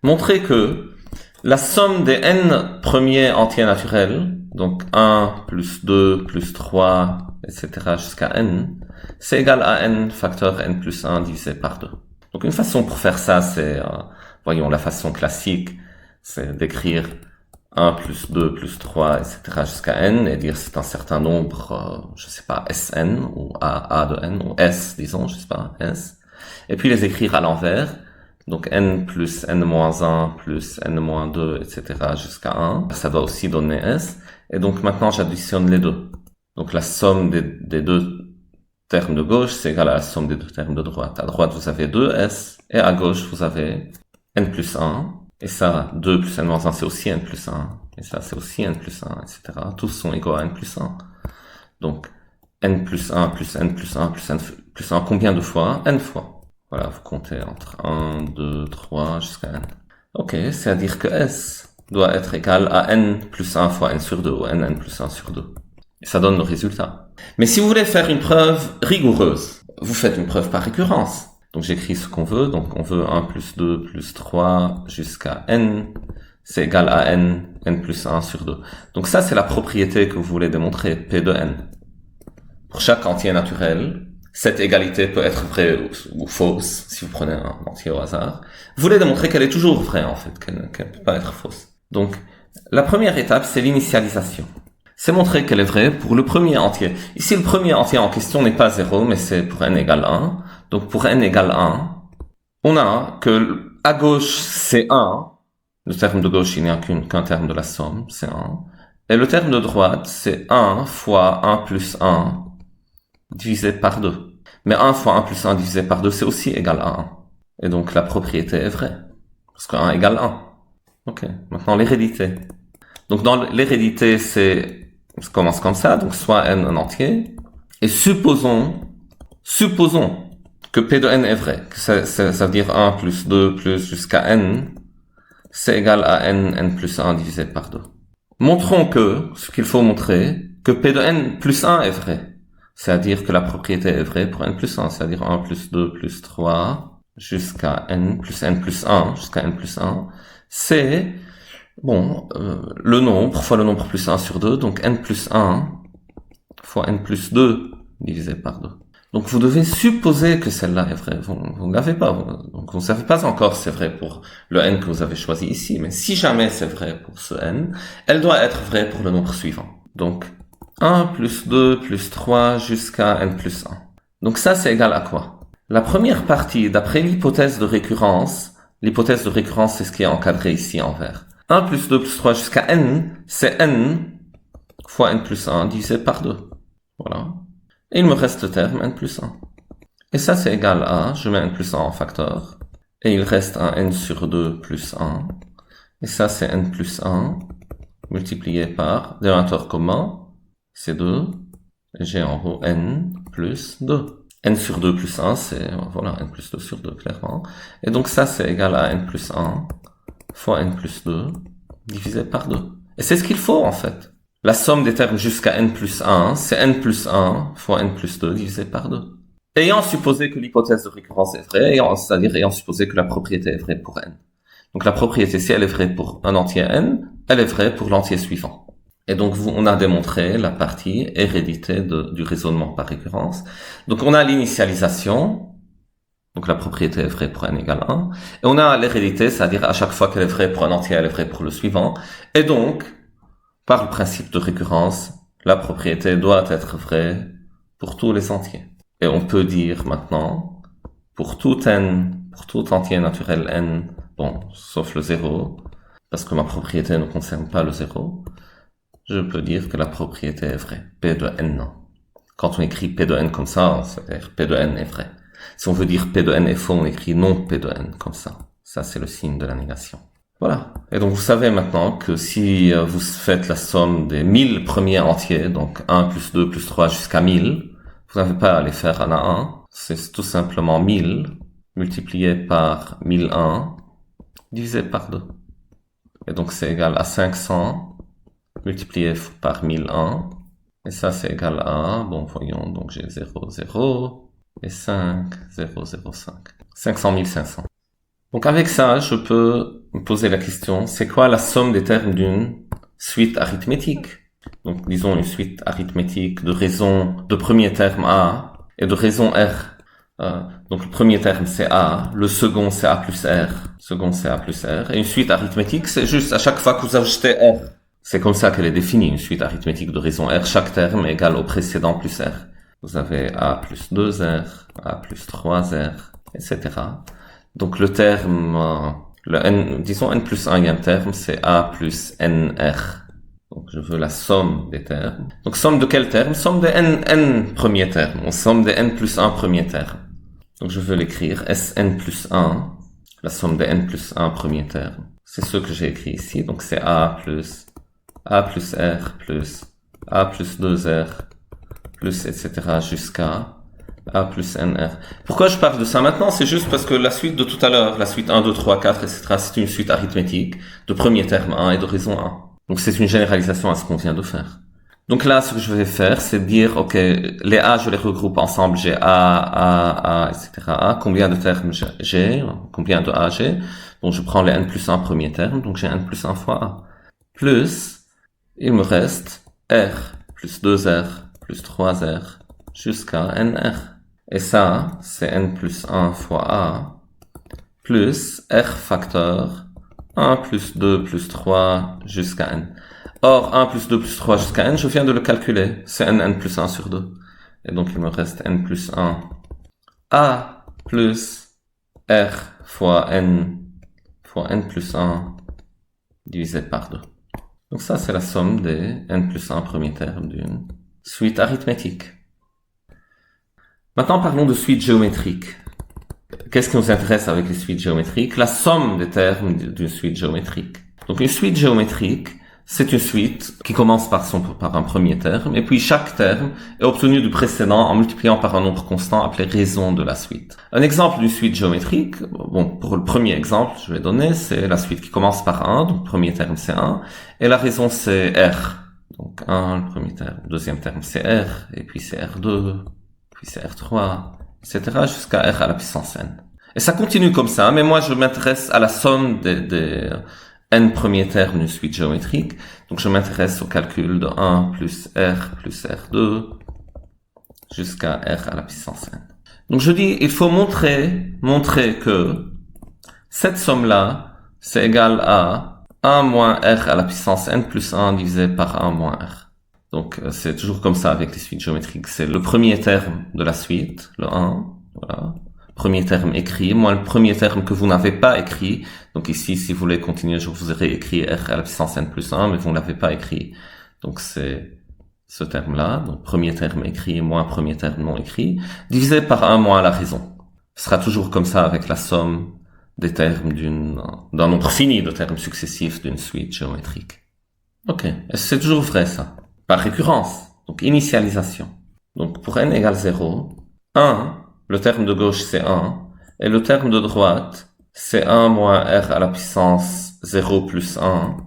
montrer que la somme des n premiers entiers naturels, donc 1 plus 2 plus 3, etc. jusqu'à n, c'est égal à n facteur n plus 1 divisé par 2. Donc une façon pour faire ça, c'est, voyons, la façon classique, c'est d'écrire 1 plus 2 plus 3, etc. jusqu'à n, et dire c'est un certain nombre, je sais pas, Sn, ou A de n, ou S, disons, je sais pas, S. Et puis les écrire à l'envers. Donc n plus n-1 plus n-2, etc. jusqu'à 1. Ça doit aussi donner S. Et donc maintenant j'additionne les deux. Donc la somme des deux termes de gauche, c'est égal à la somme des deux termes de droite. À droite vous avez 2S, et à gauche vous avez n plus 1. Et ça, 2 plus n-1, c'est aussi n plus 1. Et ça, c'est aussi n plus 1, etc. Tous sont égaux à n plus 1. Donc, n plus 1 plus n plus 1 plus n plus 1, combien de fois? N fois. Voilà, vous comptez entre 1, 2, 3 jusqu'à n. Ok, c'est-à-dire que S doit être égal à n plus 1 fois n sur 2, ou n plus 1 sur 2. Et ça donne le résultat. Mais si vous voulez faire une preuve rigoureuse, vous faites une preuve par récurrence. Donc j'écris ce qu'on veut, donc on veut 1 plus 2 plus 3 jusqu'à n, c'est égal à n plus 1 sur 2. Donc ça c'est la propriété que vous voulez démontrer, P de n. Pour chaque entier naturel, cette égalité peut être vraie ou fausse, si vous prenez un entier au hasard. Vous voulez démontrer qu'elle est toujours vraie en fait, qu'elle ne peut pas être fausse. Donc la première étape c'est l'initialisation. C'est montrer qu'elle est vraie pour le premier entier. Ici le premier entier en question n'est pas 0, mais c'est pour n égale 1. Donc pour n égale 1, on a que à gauche c'est 1, le terme de gauche il n'y a qu'un terme de la somme, c'est 1, et le terme de droite c'est 1 fois 1 plus 1 divisé par 2. Mais 1 fois 1 plus 1 divisé par 2 c'est aussi égal à 1. Et donc la propriété est vraie, parce que 1 égale 1. Ok, maintenant l'hérédité. Donc dans l'hérédité ça commence comme ça, donc soit n un entier, et supposons que P de n est vrai, que ça veut dire 1 plus 2 plus jusqu'à n, c'est égal à n plus 1 divisé par 2. Montrons que, ce qu'il faut montrer, que P de n plus 1 est vrai. C'est-à-dire que la propriété est vraie pour n plus 1, c'est-à-dire 1 plus 2 plus 3 jusqu'à n plus 1 jusqu'à n plus 1, c'est, le nombre fois le nombre plus 1 sur 2, donc n plus 1 fois n plus 2 divisé par 2. Donc vous devez supposer que celle-là est vraie. Vous ne l'avez pas. Donc vous ne savez pas encore si c'est vrai pour le n que vous avez choisi ici. Mais si jamais c'est vrai pour ce n, elle doit être vraie pour le nombre suivant. Donc 1 plus 2 plus 3 jusqu'à n plus 1. Donc ça c'est égal à quoi? La première partie, d'après l'hypothèse de récurrence c'est ce qui est encadré ici en vert. 1 plus 2 plus 3 jusqu'à n, c'est n fois n plus 1 divisé par 2. Voilà. Et il me reste le terme n plus 1. Et ça c'est égal à, je mets n plus 1 en facteur, et il reste un n sur 2 plus 1. Et ça c'est n plus 1 multiplié par dénominateur commun, c'est 2, et j'ai en haut n plus 2. n sur 2 plus 1, c'est, voilà, n plus 2 sur 2 clairement. Et donc ça c'est égal à n plus 1 fois n plus 2 divisé par 2. Et c'est ce qu'il faut en fait. La somme des termes jusqu'à n plus 1, c'est n plus 1 fois n plus 2 divisé par 2. Ayant supposé que l'hypothèse de récurrence est vraie, c'est-à-dire ayant supposé que la propriété est vraie pour n. Donc la propriété, si elle est vraie pour un entier n, elle est vraie pour l'entier suivant. Et donc on a démontré la partie hérédité du raisonnement par récurrence. Donc on a l'initialisation, donc la propriété est vraie pour n égale 1, et on a l'hérédité, c'est-à-dire à chaque fois qu'elle est vraie pour un entier, elle est vraie pour le suivant. Et donc, par le principe de récurrence, la propriété doit être vraie pour tous les entiers. Et on peut dire maintenant, pour tout n, pour tout entier naturel n, sauf le 0, parce que ma propriété ne concerne pas le 0, je peux dire que la propriété est vraie, P de n. Quand on écrit P de n comme ça, c'est-à-dire P de n est vrai. Si on veut dire P de n est faux, on écrit non P de n comme ça. Ça, c'est le signe de la négation. Voilà. Et donc, vous savez maintenant que si vous faites la somme des 1000 premiers entiers, donc 1 plus 2 plus 3 jusqu'à 1000, vous n'avez pas à les faire un à un. C'est tout simplement 1000 multiplié par 1001 divisé par 2. Et donc, c'est égal à 500 multiplié par 1001. Et ça, c'est égal à, voyons, donc j'ai 0, 0 et 5, 0, 0, 5. 500 500. Donc avec ça, je peux me poser la question, c'est quoi la somme des termes d'une suite arithmétique? Donc disons une suite arithmétique de premier terme A et de raison R. Donc le premier terme c'est A, le second c'est A plus R, et une suite arithmétique c'est juste à chaque fois que vous ajoutez R. C'est comme ça qu'elle est définie, une suite arithmétique de raison R, chaque terme est égal au précédent plus R. Vous avez A plus 2R, A plus 3R, etc. Donc le terme, disons n plus 1e terme, c'est A plus NR. Donc je veux la somme des termes. Donc somme de quel terme? Somme des n premiers termes. On somme des n plus 1 premiers termes. Donc je veux l'écrire Sn plus 1, la somme des n plus 1 premiers termes. C'est ce que j'ai écrit ici. Donc c'est A plus R plus A plus 2R plus etc. jusqu'à A plus NR. Pourquoi je parle de ça maintenant? C'est juste parce que la suite de tout à l'heure, la suite 1, 2, 3, 4, etc., c'est une suite arithmétique de premier terme 1 et de raison 1. Donc c'est une généralisation à ce qu'on vient de faire. Donc là, ce que je vais faire, c'est dire, ok, les A, je les regroupe ensemble, j'ai A, etc. Combien de termes j'ai? Combien de A j'ai? Donc je prends les n plus 1 premier terme, donc j'ai n plus 1 fois A. Plus, il me reste R plus 2R plus 3R jusqu'à NR. Et ça, c'est n plus 1 fois A plus R facteur 1 plus 2 plus 3 jusqu'à n. Or, 1 plus 2 plus 3 jusqu'à n, je viens de le calculer. C'est n plus 1 sur 2. Et donc, il me reste n plus 1 A plus R fois n plus 1 divisé par 2. Donc ça, c'est la somme des n plus 1 premiers termes d'une suite arithmétique. Maintenant, parlons de suites géométriques. Qu'est-ce qui nous intéresse avec les suites géométriques? La somme des termes d'une suite géométrique. Donc une suite géométrique, c'est une suite qui commence par un premier terme, et puis chaque terme est obtenu du précédent en multipliant par un nombre constant appelé raison de la suite. Un exemple d'une suite géométrique, bon, pour le premier exemple, je vais donner, c'est la suite qui commence par 1, donc le premier terme c'est 1, et la raison c'est R. Donc 1, le premier terme, le deuxième terme c'est R, et puis c'est R2, puis c'est R3, etc. jusqu'à R à la puissance n. Et ça continue comme ça, mais moi je m'intéresse à la somme des n premiers termes d'une suite géométrique. Donc je m'intéresse au calcul de 1 plus R2 jusqu'à R à la puissance n. Donc je dis, il faut montrer que cette somme-là, c'est égal à 1 moins R à la puissance n plus 1 divisé par 1 moins R. Donc c'est toujours comme ça avec les suites géométriques. C'est le premier terme de la suite, le 1, voilà. Premier terme écrit, moins le premier terme que vous n'avez pas écrit. Donc ici, si vous voulez continuer, je vous aurais écrit R à la puissance n plus 1, mais vous ne l'avez pas écrit. Donc c'est ce terme-là, donc premier terme écrit moins premier terme non écrit, divisé par 1 moins la raison. Ce sera toujours comme ça avec la somme des termes d'un nombre fini de termes successifs d'une suite géométrique. Ok, c'est toujours vrai ça. Par récurrence, donc initialisation. Donc pour n égale 0, 1, le terme de gauche c'est 1, et le terme de droite c'est 1 moins R à la puissance 0 plus 1,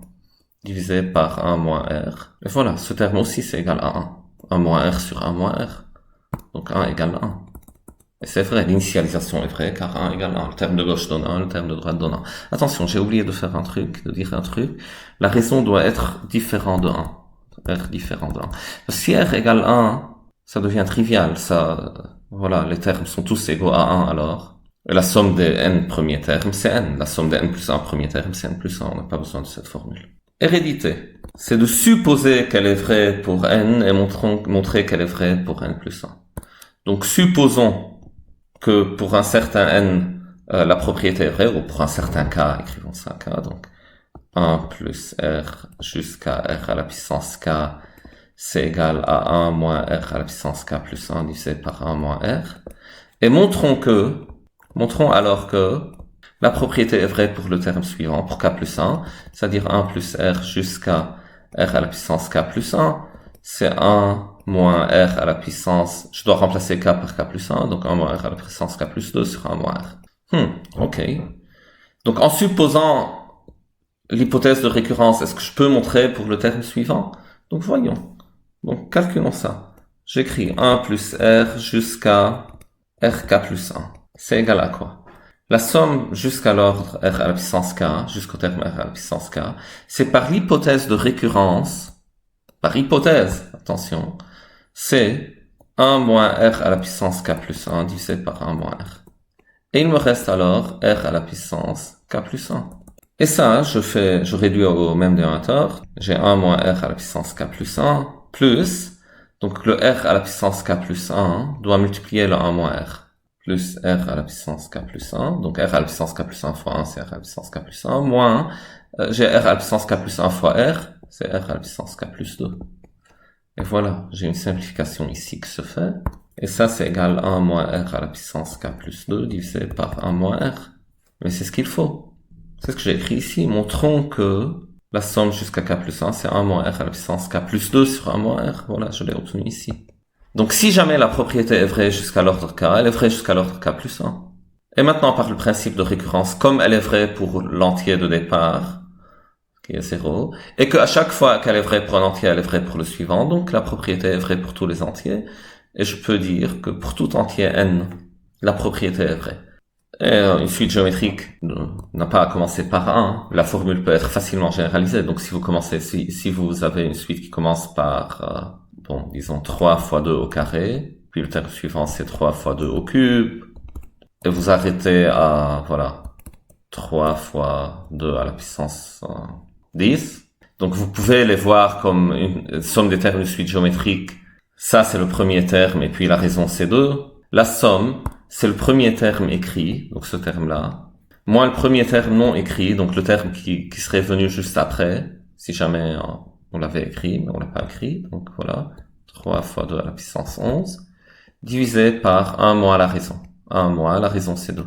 divisé par 1 moins R. Et voilà, ce terme aussi c'est égal à 1. 1 moins R sur 1 moins R. Donc 1 égale 1. Et c'est vrai, l'initialisation est vraie, car 1 égale 1. Le terme de gauche donne 1, le terme de droite donne 1. Attention, j'ai oublié de dire un truc. La raison doit être différente de 1. R différent de 1. Si R égale 1, ça devient trivial. Voilà, les termes sont tous égaux à 1 alors. Et la somme des n premiers termes, c'est n. La somme des n plus 1 premiers termes, c'est n plus 1. On n'a pas besoin de cette formule. Hérédité. C'est de supposer qu'elle est vraie pour n et montrer qu'elle est vraie pour n plus 1. Donc, supposons que pour un certain n, la propriété est vraie, ou pour un certain k, écrivons ça k, donc 1 plus r jusqu'à r à la puissance k, c'est égal à 1 moins r à la puissance k plus 1 divisé par 1 moins r. Et montrons alors que la propriété est vraie pour le terme suivant, pour k plus 1, c'est-à-dire 1 plus r jusqu'à r à la puissance k plus 1, c'est 1 moins r à la puissance, je dois remplacer k par k plus 1, donc 1 moins r à la puissance k plus 2 sur 1 moins r. Ok. Donc en supposant l'hypothèse de récurrence, est-ce que je peux montrer pour le terme suivant? Donc voyons. Donc calculons ça. J'écris 1 plus r jusqu'à rk plus 1. C'est égal à quoi? La somme jusqu'à l'ordre r à la puissance k, jusqu'au terme r à la puissance k, c'est par l'hypothèse de récurrence, par hypothèse, attention, c'est 1 moins r à la puissance k plus 1 divisé par 1 moins r. Et il me reste alors r à la puissance k plus 1. Et ça, je réduis au même dénominateur. J'ai 1 moins r à la puissance k plus 1, plus, donc le r à la puissance k plus 1 doit multiplier le 1 moins r, plus r à la puissance k plus 1, donc r à la puissance k plus 1 fois 1, c'est r à la puissance k plus 1, moins, j'ai r à la puissance k plus 1 fois r, c'est r à la puissance k plus 2. Et voilà, j'ai une simplification ici qui se fait. Et ça, c'est égal à 1 moins r à la puissance k plus 2 divisé par 1 moins r. Mais c'est ce qu'il faut. C'est ce que j'ai écrit ici. Montrons que la somme jusqu'à k plus 1, c'est 1 moins r à la puissance k plus 2 sur 1 moins r. Voilà, je l'ai obtenu ici. Donc si jamais la propriété est vraie jusqu'à l'ordre k, elle est vraie jusqu'à l'ordre k plus 1. Et maintenant, par le principe de récurrence, comme elle est vraie pour l'entier de départ, qui est 0, et qu'à chaque fois qu'elle est vraie pour un entier, elle est vraie pour le suivant, donc la propriété est vraie pour tous les entiers, et je peux dire que pour tout entier n, la propriété est vraie. Et une suite géométrique n'a pas à commencer par 1, la formule peut être facilement généralisée, donc si vous avez une suite qui commence par, disons 3 fois 2 au carré, puis le terme suivant c'est 3 fois 2 au cube, et vous arrêtez à, 3 fois 2 à la puissance 10. Donc vous pouvez les voir comme une somme des termes de suite géométrique. Ça, c'est le premier terme, et puis la raison, c'est 2. La somme, c'est le premier terme écrit, donc ce terme-là, moins le premier terme non écrit, donc le terme qui serait venu juste après, si jamais on l'avait écrit, mais on l'a pas écrit. Donc voilà, 3 fois 2 à la puissance 11, divisé par 1 moins la raison. 1 moins la raison, c'est 2.